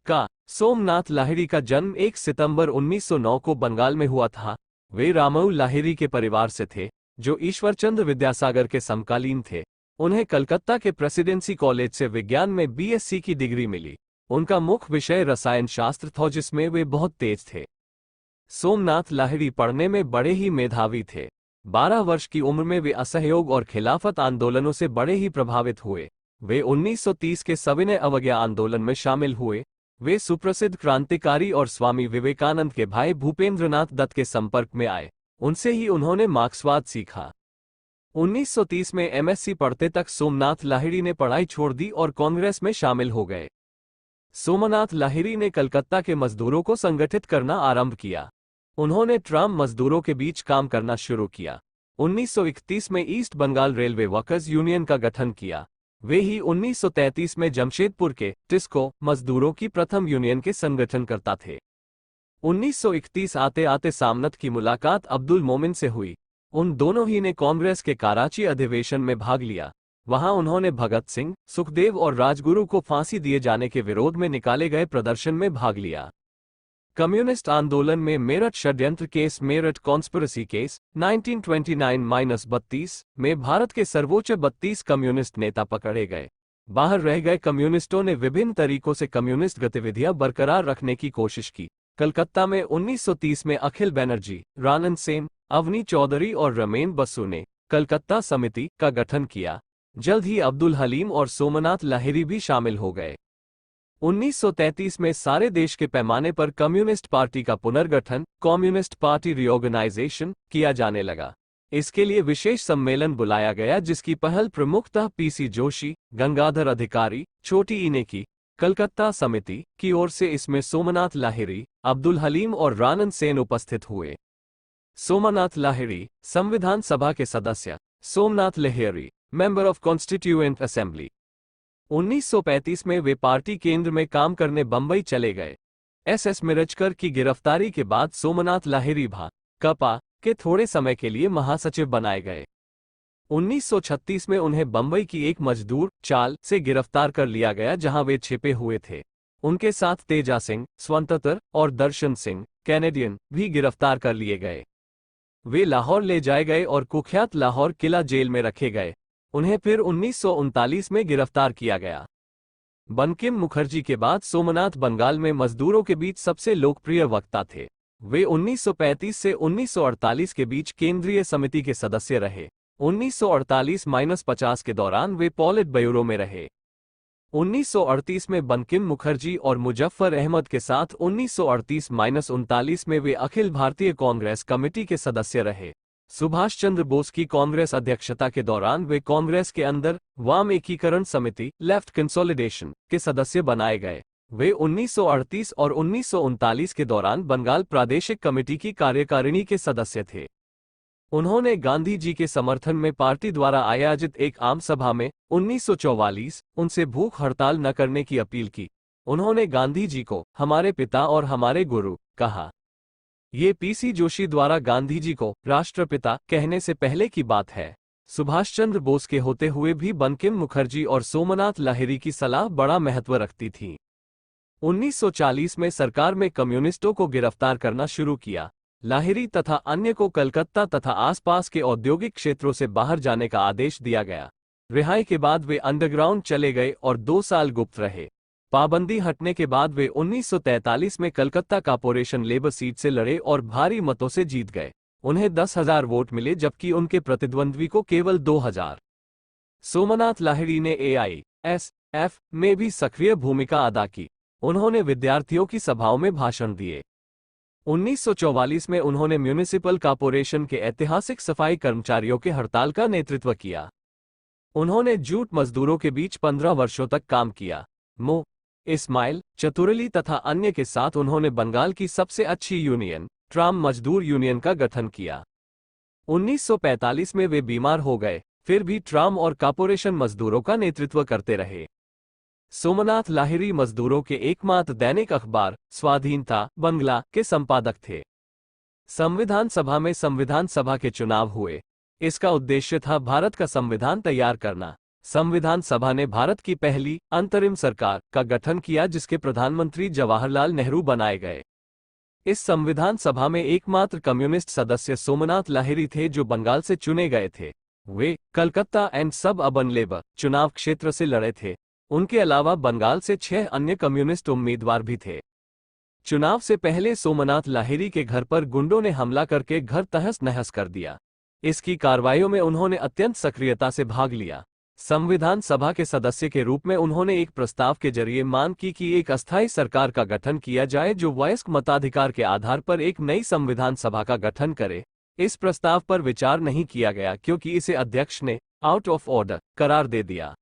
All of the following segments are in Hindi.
का सोमनाथ लाहिड़ी का जन्म 1 सितंबर 1909 को बंगाल में हुआ था। वे रामऊ लाहिड़ी के परिवार से थे, जो ईश्वरचंद्र विद्यासागर के समकालीन थे। उन्हें कलकत्ता के प्रेसिडेंसी कॉलेज से विज्ञान में बीएससी की डिग्री मिली। उनका मुख्य विषय रसायन शास्त्र था, जिसमें वे बहुत तेज थे। सोमनाथ लाहिड़ी पढ़ने में बड़े ही मेधावी थे। 12 वर्ष की उम्र में वे असहयोग और खिलाफत आंदोलनों से बड़े ही प्रभावित हुए। वे 1930 के सविनय अवज्ञा आंदोलन में शामिल हुए। वे सुप्रसिद्ध क्रांतिकारी और स्वामी विवेकानंद के भाई भूपेंद्रनाथ दत्त के संपर्क में आए। उनसे ही उन्होंने मार्क्सवाद सीखा। 1930 में एमएससी पढ़ते तक सोमनाथ लाहिड़ी ने पढ़ाई छोड़ दी और कांग्रेस में शामिल हो गए। सोमनाथ लाहिड़ी ने कलकत्ता के मजदूरों को संगठित करना आरंभ किया। उन्होंने ट्राम मजदूरों के बीच काम करना शुरू किया। 1931 में East Bengal railway workers union का गठन किया। वे ही 1933 में जमशेदपुर के टिस्को मजदूरों की प्रथम यूनियन के संगठनकर्ता थे। 1931 आते आते सामनत की मुलाकात अब्दुल मोमिन से हुई। उन दोनों ही ने कांग्रेस के कराची अधिवेशन में भाग लिया। वहां उन्होंने भगत सिंह, सुखदेव और राजगुरु को फांसी दिए जाने के विरोध में निकाले गए प्रदर्शन में भाग लिया। कम्युनिस्ट आंदोलन में मेरठ षड्यंत्र केस, मेरठ कॉन्स्पिरेसी केस 1929-32 में भारत के सर्वोच्च 32 कम्युनिस्ट नेता पकड़े गए। बाहर रह गए कम्युनिस्टों ने विभिन्न तरीकों से कम्युनिस्ट गतिविधियां बरकरार रखने की कोशिश की। कलकत्ता में 1930 में अखिल बनर्जी, रानन सेन, अवनी चौधरी और रमेन बसु ने कलकत्ता समिति का गठन किया। जल्द ही अब्दुल हलीम और सोमनाथ लाहिड़ी भी शामिल हो गए। 1933 में सारे देश के पैमाने पर कम्युनिस्ट पार्टी का पुनर्गठन, कम्युनिस्ट पार्टी रिओर्गेनाइजेशन, किया जाने लगा। इसके लिए विशेष सम्मेलन बुलाया गया, जिसकी पहल प्रमुखतः पीसी जोशी, गंगाधर अधिकारी, छोटी इने की कलकत्ता समिति की ओर से। इसमें सोमनाथ लाहिड़ी, अब्दुल हलीम और रानन सेन उपस्थित हुए। सोमनाथ लाहिड़ी संविधान सभा के सदस्य, Somnath Lahiri member of constituent assembly. 1935 में वे पार्टी केंद्र में काम करने बंबई चले गए। एसएस मिरजकर की गिरफ्तारी के बाद सोमनाथ लाहिड़ी भाकपा के थोड़े समय के लिए महासचिव बनाए गए। 1936 में उन्हें बंबई की एक मजदूर चाल से गिरफ्तार कर लिया गया, जहां वे छिपे हुए थे। उनके साथ तेजा सिंह स्वतंत्र और दर्शन सिंह कैनेडियन भी गिरफ्तार कर लिए गए। वे लाहौर ले जाए गए और कुख्यात लाहौर किला जेल में रखे गए। उन्हें फिर 1939 में गिरफ्तार किया गया। बंकिम मुखर्जी के बाद सोमनाथ बंगाल में मजदूरों के बीच सबसे लोकप्रिय वक्ता थे। वे 1935 से 1948 के बीच केंद्रीय समिति के सदस्य रहे। 1948-50 के दौरान वे पॉलिट ब्यूरो में रहे। 1938 में बंकिम मुखर्जी और मुजफ्फर अहमद के साथ 1938-39 में वे अखिल भारतीय कांग्रेस कमेटी के सदस्य रहे। सुभाष चंद्र बोस की कांग्रेस अध्यक्षता के दौरान वे कांग्रेस के अंदर वाम एकीकरण समिति लेफ्ट कंसोलिडेशन के सदस्य बनाए गए। वे 1938 और 1939 के दौरान बंगाल प्रादेशिक कमेटी की कार्यकारिणी के सदस्य थे। उन्होंने गांधी जी के समर्थन में पार्टी द्वारा आयोजित एक आम सभा में 1944 उनसे भूख हड़ताल न करने की अपील की। उन्होंने गांधी जी को हमारे पिता और हमारे गुरु कहा। ये पीसी जोशी द्वारा गांधी जी को राष्ट्रपिता कहने से पहले की बात है। सुभाष चंद्र बोस के होते हुए भी बंकिम मुखर्जी और सोमनाथ लाहिड़ी की सलाह बड़ा महत्व रखती थी। 1940 में सरकार में कम्युनिस्टों को गिरफ्तार करना शुरू किया। लाहिड़ी तथा अन्य को कलकत्ता तथा आसपास के औद्योगिक क्षेत्रों से बाहर जाने का आदेश दिया गया। रिहाई के बाद वे अंडरग्राउंड चले गए और 2 साल गुप्त रहे। पाबंदी हटने के बाद वे 1943 में कलकत्ता कॉर्पोरेशन लेबर सीट से लड़े और भारी मतों से जीत गए। उन्हें 10,000 वोट मिले, जबकि उनके प्रतिद्वंद्वी को केवल 2,000। सोमनाथ लाहिड़ी ने एआईएसएफ में भी सक्रिय भूमिका अदा की। उन्होंने विद्यार्थियों की सभाओं में भाषण दिए। 1944 में उन्होंने म्यूनिसिपल कॉर्पोरेशन के ऐतिहासिक सफाई कर्मचारियों के हड़ताल का नेतृत्व किया। उन्होंने जूट मजदूरों के बीच 15 वर्षों तक काम किया। मो इस्माइल चतुरली तथा अन्य के साथ उन्होंने बंगाल की सबसे अच्छी यूनियन ट्राम मजदूर यूनियन का गठन किया। 1945 में वे बीमार हो गए, फिर भी ट्राम और कॉर्पोरेशन मजदूरों का नेतृत्व करते रहे। सोमनाथ लाहिड़ी मजदूरों के एकमात्र दैनिक अखबार स्वाधीनता बंगला के संपादक थे। संविधान सभा में संविधान सभा के चुनाव हुए। इसका उद्देश्य था भारत का संविधान तैयार करना। संविधान सभा ने भारत की पहली अंतरिम सरकार का गठन किया जिसके प्रधानमंत्री जवाहरलाल नेहरू बनाए गए। इस संविधान सभा में एकमात्र कम्युनिस्ट सदस्य सोमनाथ लाहिरी थे जो बंगाल से चुने गए थे। वे कलकत्ता एंड सब अर्बन लेबर चुनाव क्षेत्र से लड़े थे। उनके अलावा बंगाल से 6 अन्य कम्युनिस्ट उम्मीदवार भी थे। चुनाव से पहले सोमनाथ लाहिरी के घर पर गुंडों ने हमला करके घर तहस नहस कर दिया। इसकी कार्रवाइयों में उन्होंने अत्यंत सक्रियता से भाग लिया। संविधान सभा के सदस्य के रूप में उन्होंने एक प्रस्ताव के जरिए मांग की कि एक अस्थायी सरकार का गठन किया जाए जो वयस्क मताधिकार के आधार पर एक नई संविधान सभा का गठन करे। इस प्रस्ताव पर विचार नहीं किया गया क्योंकि इसे अध्यक्ष ने आउट ऑफ ऑर्डर करार दे दिया।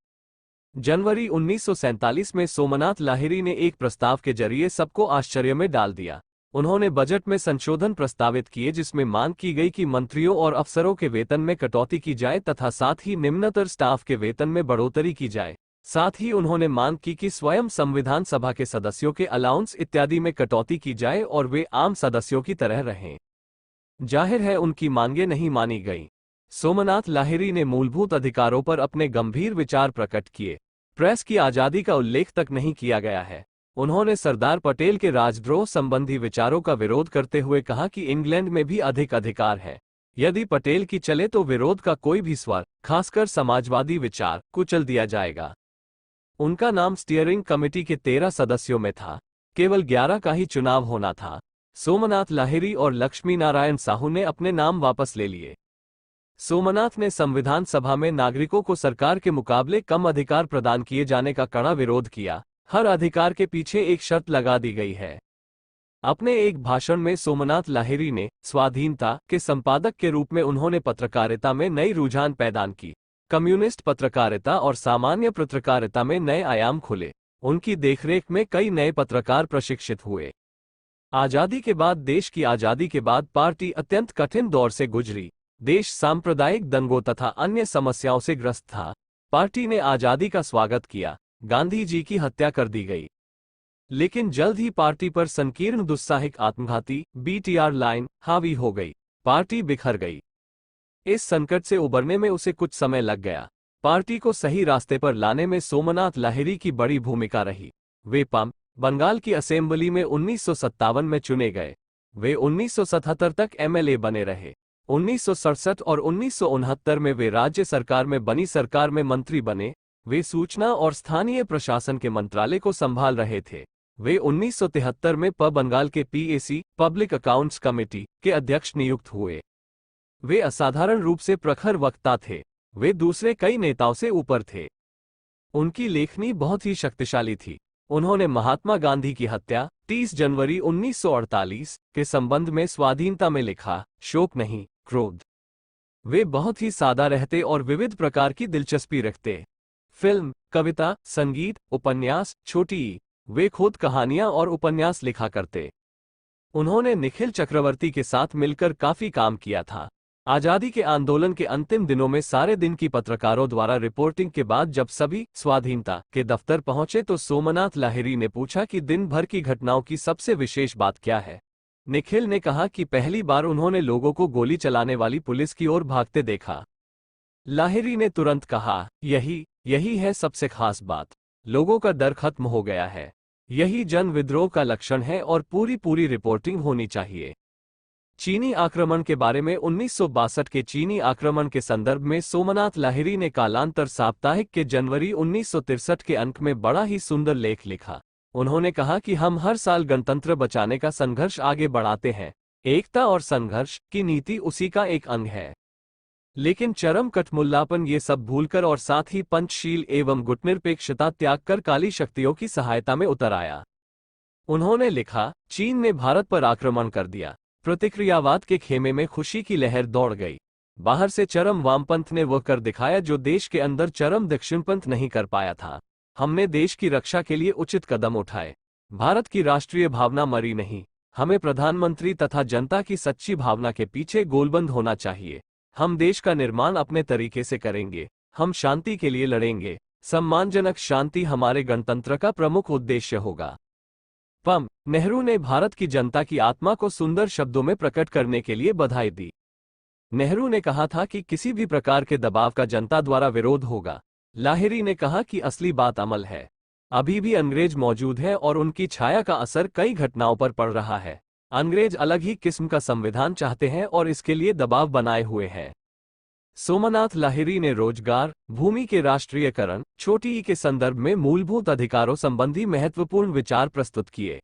जनवरी 1947 में सोमनाथ लाहिरी ने एक प्रस्ताव के जरिए सबको आश्चर्य में डाल दिया। उन्होंने बजट में संशोधन प्रस्तावित किए जिसमें मांग की गई कि मंत्रियों और अफसरों के वेतन में कटौती की जाए तथा साथ ही निम्नतर स्टाफ के वेतन में बढ़ोतरी की जाए। साथ ही उन्होंने मांग की कि स्वयं संविधान सभा के सदस्यों के अलाउंस इत्यादि में कटौती की जाए और वे आम सदस्यों की तरह रहें। जाहिर है उनकी मांगें नहीं मानी गईं। सोमनाथ लाहिरी ने मूलभूत अधिकारों पर अपने गंभीर विचार प्रकट किए। प्रेस की आज़ादी का उल्लेख तक नहीं किया गया है। उन्होंने सरदार पटेल के राजद्रोह संबंधी विचारों का विरोध करते हुए कहा कि इंग्लैंड में भी अधिक अधिकार है। यदि पटेल की चले तो विरोध का कोई भी स्वर, खासकर समाजवादी विचार, कुचल दिया जाएगा। उनका नाम स्टीयरिंग कमेटी के 13 सदस्यों में था। केवल 11 का ही चुनाव होना था। सोमनाथ लाहिरी और लक्ष्मी नारायण साहू ने अपने नाम वापस ले लिए। सोमनाथ ने संविधान सभा में नागरिकों को सरकार के मुकाबले कम अधिकार प्रदान किए जाने का कड़ा विरोध किया। हर अधिकार के पीछे एक शर्त लगा दी गई है। अपने एक भाषण में सोमनाथ लाहिरी ने स्वाधीनता के संपादक के रूप में उन्होंने पत्रकारिता में नई रुझान पैदा की। कम्युनिस्ट पत्रकारिता और सामान्य पत्रकारिता में नए आयाम खुले। उनकी देखरेख में कई नए पत्रकार प्रशिक्षित हुए। आजादी के बाद देश की आजादी के बाद पार्टी अत्यंत कठिन दौर से गुजरी। देश सांप्रदायिक दंगों तथा अन्य समस्याओं से ग्रस्त था। पार्टी ने आजादी का स्वागत किया। गांधी जी की हत्या कर दी गई। लेकिन जल्द ही पार्टी पर संकीर्ण दुस्साहसिक आत्मघाती बीटीआर लाइन हावी हो गई। पार्टी बिखर गई। इस संकट से उबरने में उसे कुछ समय लग गया। पार्टी को सही रास्ते पर लाने में सोमनाथ लाहिरी की बड़ी भूमिका रही। वे बंगाल की असेंबली में 1957 में चुने गए। वे 1977 तक एमएलए बने रहे। 1967 और 1969 में वे राज्य सरकार में बनी सरकार में मंत्री बने। वे सूचना और स्थानीय प्रशासन के मंत्रालय को संभाल रहे थे। वे 1973 में बंगाल के पीएसी पब्लिक अकाउंट्स कमेटी के अध्यक्ष नियुक्त हुए। वे असाधारण रूप से प्रखर वक्ता थे। वे दूसरे कई नेताओं से ऊपर थे। उनकी लेखनी बहुत ही शक्तिशाली थी। उन्होंने महात्मा गांधी की हत्या 30 जनवरी 1948 के संबंध में स्वाधीनता में लिखा, शोक नहीं, क्रोध। वे बहुत ही सादा रहते और विविध प्रकार की दिलचस्पी रखते। फिल्म, कविता, संगीत, उपन्यास, छोटी। वे खुद कहानियां और उपन्यास लिखा करते। उन्होंने निखिल चक्रवर्ती के साथ मिलकर काफी काम किया था। आजादी के आंदोलन के अंतिम दिनों में सारे दिन की पत्रकारों द्वारा रिपोर्टिंग के बाद जब सभी स्वाधीनता के दफ्तर पहुंचे तो सोमनाथ लाहिरी ने पूछा कि दिन भर की घटनाओं की सबसे विशेष बात क्या है। निखिल ने कहा कि पहली बार उन्होंने लोगों को गोली चलाने वाली पुलिस की ओर भागते देखा। लाहिरी ने तुरंत कहा, यही है सबसे खास बात। लोगों का डर खत्म हो गया है। यही जन विद्रोह का लक्षण है और पूरी रिपोर्टिंग होनी चाहिए। चीनी आक्रमण के बारे में 1962 के चीनी आक्रमण के संदर्भ में सोमनाथ लाहिरी ने कालांतर साप्ताहिक के जनवरी 1963 के अंक में बड़ा ही सुंदर लेख लिखा। उन्होंने कहा कि हम हर साल गणतंत्र बचाने का संघर्ष आगे बढ़ाते हैं। एकता और संघर्ष की नीति उसी का एक अंग है। लेकिन चरम कठमुल्लापन ये सब भूलकर और साथ ही पंचशील एवं गुटनिरपेक्षता त्याग कर काली शक्तियों की सहायता में उतर आया। उन्होंने लिखा, चीन ने भारत पर आक्रमण कर दिया। प्रतिक्रियावाद के खेमे में खुशी की लहर दौड़ गई। बाहर से चरम वामपंथ ने वह कर दिखाया जो देश के अंदर चरम दक्षिणपंथ नहीं कर पाया था। हमने देश की रक्षा के लिए उचित कदम उठाए। भारत की राष्ट्रीय भावना मरी नहीं। हमें प्रधानमंत्री तथा जनता की सच्ची भावना के पीछे गोलबंद होना चाहिए। हम देश का निर्माण अपने तरीके से करेंगे। हम शांति के लिए लड़ेंगे। सम्मानजनक शांति हमारे गणतंत्र का प्रमुख उद्देश्य होगा। नेहरू ने भारत की जनता की आत्मा को सुंदर शब्दों में प्रकट करने के लिए बधाई दी। नेहरू ने कहा था कि किसी भी प्रकार के दबाव का जनता द्वारा विरोध होगा। लाहिरी ने कहा कि असली बात अमल है। अभी भी अंग्रेज मौजूद है और उनकी छाया का असर कई घटनाओं पर पड़ रहा है। अंग्रेज अलग ही किस्म का संविधान चाहते हैं और इसके लिए दबाव बनाए हुए हैं। सोमनाथ लाहिरी ने रोजगार, भूमि के राष्ट्रीयकरण, छोटी ई के संदर्भ में मूलभूत अधिकारों संबंधी महत्वपूर्ण विचार प्रस्तुत किए।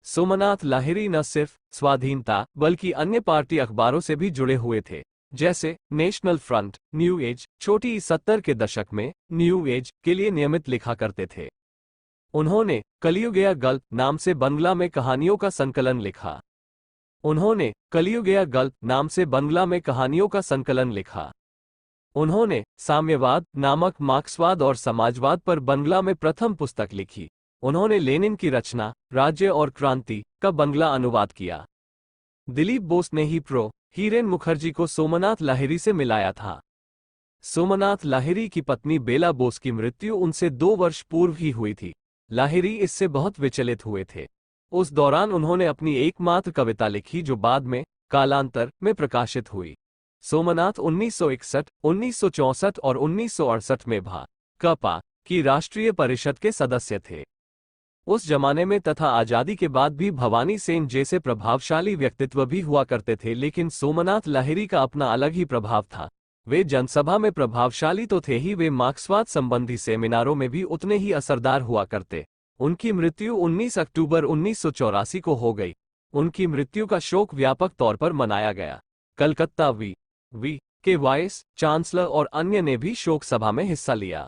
सोमनाथ लाहिरी न सिर्फ स्वाधीनता बल्कि अन्य पार्टी अखबारों से भी जुड़े हुए थे, जैसे नेशनल फ्रंट, न्यू एज। छोटी ई 70 के दशक में न्यू एज के लिए नियमित लिखा करते थे। उन्होंने कलियुगया गल्प नाम से बंगला में कहानियों का संकलन लिखा। उन्होंने साम्यवाद नामक मार्क्सवाद और समाजवाद पर बंगला में प्रथम पुस्तक लिखी। उन्होंने लेनिन की रचना राज्य और क्रांति का बंगला अनुवाद किया। दिलीप बोस ने ही प्रो. हीरेन मुखर्जी को सोमनाथ लाहिरी से मिलाया था। सोमनाथ लाहिरी की पत्नी बेला बोस की मृत्यु उनसे 2 वर्ष पूर्व ही हुई थी। लाहिरी इससे बहुत विचलित हुए थे। उस दौरान उन्होंने अपनी एकमात्र कविता लिखी जो बाद में कालांतर में प्रकाशित हुई। सोमनाथ 1961, 1964 और 1968 में भाकपा की राष्ट्रीय परिषद के सदस्य थे। उस जमाने में तथा आजादी के बाद भी भवानी सेन जैसे प्रभावशाली व्यक्तित्व भी हुआ करते थे, लेकिन सोमनाथ लाहिरी का अपना अलग ही प्रभाव था। वे जनसभा में प्रभावशाली तो थे ही, वे मार्क्सवाद संबंधी सेमिनारों में भी उतने ही असरदार हुआ करते। उनकी मृत्यु 19 अक्टूबर 1984 को हो गई। उनकी मृत्यु का शोक व्यापक तौर पर मनाया गया। कलकत्ता वी के वाइस चांसलर और अन्य ने भी शोक सभा में हिस्सा लिया।